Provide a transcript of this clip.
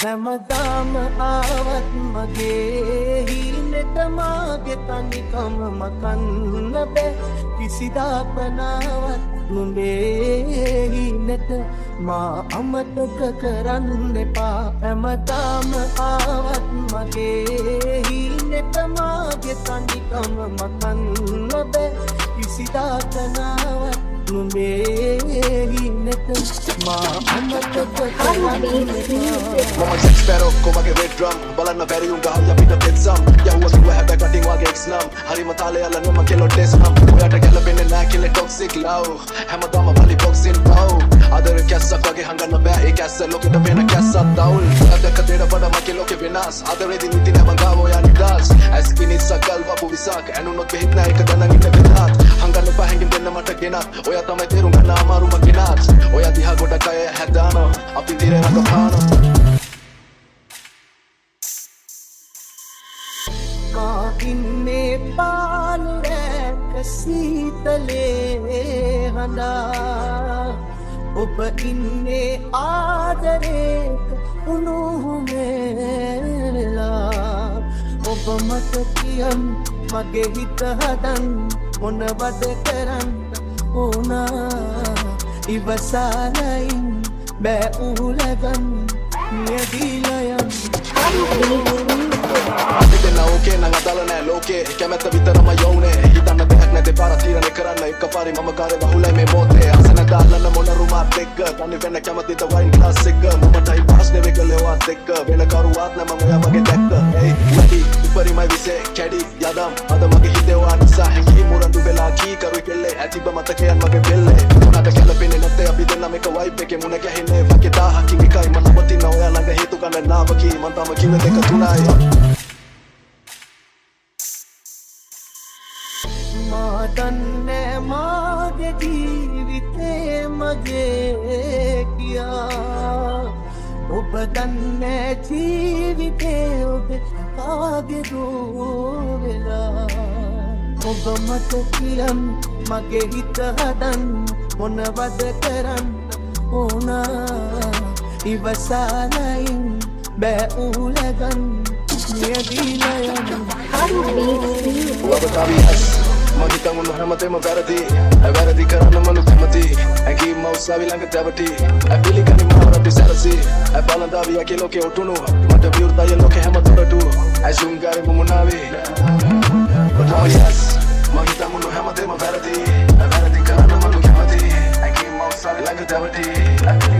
හැමදාම ආවත් මගේ හිනෙට මාගේ තනිකම මකන්න බෑ කිසිදාක නාවත් නුඹේ හිනෙට මා අමතක කරන්න එපා හැමදාම ආවත් මගේ හිනෙට මාගේ තනිකම මකන්න බෑ කිසිදාක නාවත් නුඹේ හිනෙට මා අමතක කරන්න එපා Mama Jack Sparrow කොමගේ red drum බලන්න බැරි උන් ගහලා පිට පෙත්සම් යවුව සුව හැබැ කටින් වගේ එක්ස් නම් හරිම තාලේ අල්ලන මම කෙලෝ ටෙස් නම් ඔයාට ගැලපෙන්නේ නෑ කියලා toxic love හැමදාම බලි boxing pow ආදර කැස්සක් වගේ හංගන්න බෑ ඒ කැස්ස ලෝකෙට වෙන කැස්සක් දවුල් ඔයාට දෙඩ වඩ මගේ ලෝකෙ වෙනස් ආදරේදී නිති නෑ මං ගාව ඔයා නිදාස් ඇස්කිනි සකල් වපු විසක් ඇනුනොත් වෙහිත් නෑ එක දනන් ඉන්න වෙනත් හංගන්න බෑ හැංගින් දෙන්න මට ගෙනත් ඔයා තමයි තේරුම් ගන්න අමාරුම කෙනත් ඔයා දිහා ගොඩක් අය හැදානවා අපි තිරේ රඟපානවා ඉන්නේ පාලුරැක සීතලේ හඬා ඔබ ඉන්නේ ආදරේක උණුහුමේලා ඔබ මට කියන් මගේ හිත හදන් මොනවද කරන්න ඕනා ඉවසාලයින් බෑ උලගන් නියදීලයන් දෙන්න ඕකේ නං අදාළ නෑ ලෝකේ කැමැත්ත විතරම යවුනේ හිතන්න දෙයක් නැතේ පාර තීරණය කරන්න එකපාරේ මම කාරේ වහුලයි මේ මොතේ අසන දාලන මොන රුමාත් එක්ක තනි වෙන්න කැමතිද වයින් ක්ලාස් එක මමටයි පාස් නෙවෙයි කලේවත් එක්ක වෙන කරුවත් නෑ මම ඔයා වගේ දැක්ක hey වැඩි උපරිමයි විසේ කැඩි යදම් අද මගේ හිතේ වා නිසා හැංගී මුරඳු වෙලා කී කරුයි කෙල්ලේ ඇතිබ මතකයන් මගේ බෙල්ලේ උනාට කැලපෙන්නේ නැත්තේ අපි දෙන්නම එක වයිබ් එකේ මුණ ගැහෙන්නේ වගේ 1000කින් එකයි මම නවතින ඔයා ළඟ හේතු ගන්න නාවකී මං තම කිව්වේ දෙක තුනයි මා දන්නේ මාගේ ජීවිතේ මගේ කියා ඔබ දන්නේ ජීවිතේ ඔබ කාගේ දෝවෙලා ඔබ මට කියන් මගේ හිත හදන් මොනවද කරන්න ඕනා ඉවසාලයින් බෑ උලගන් නියදීලයන් Wabatabias Magitan mo nahamatay mabarati Ay barati karana manu kamati Ay ki mausabi lang katabati Ay pili ka ni maharati sarasi Ay palandabi aki loke utunu Mata viurta ya loke hamaturatu Ay shungari mumunavi Wabatabias Magitan mo nahamatay mabarati Ay barati karana manu kamati Ay ki mausabi lang katabati Ay pili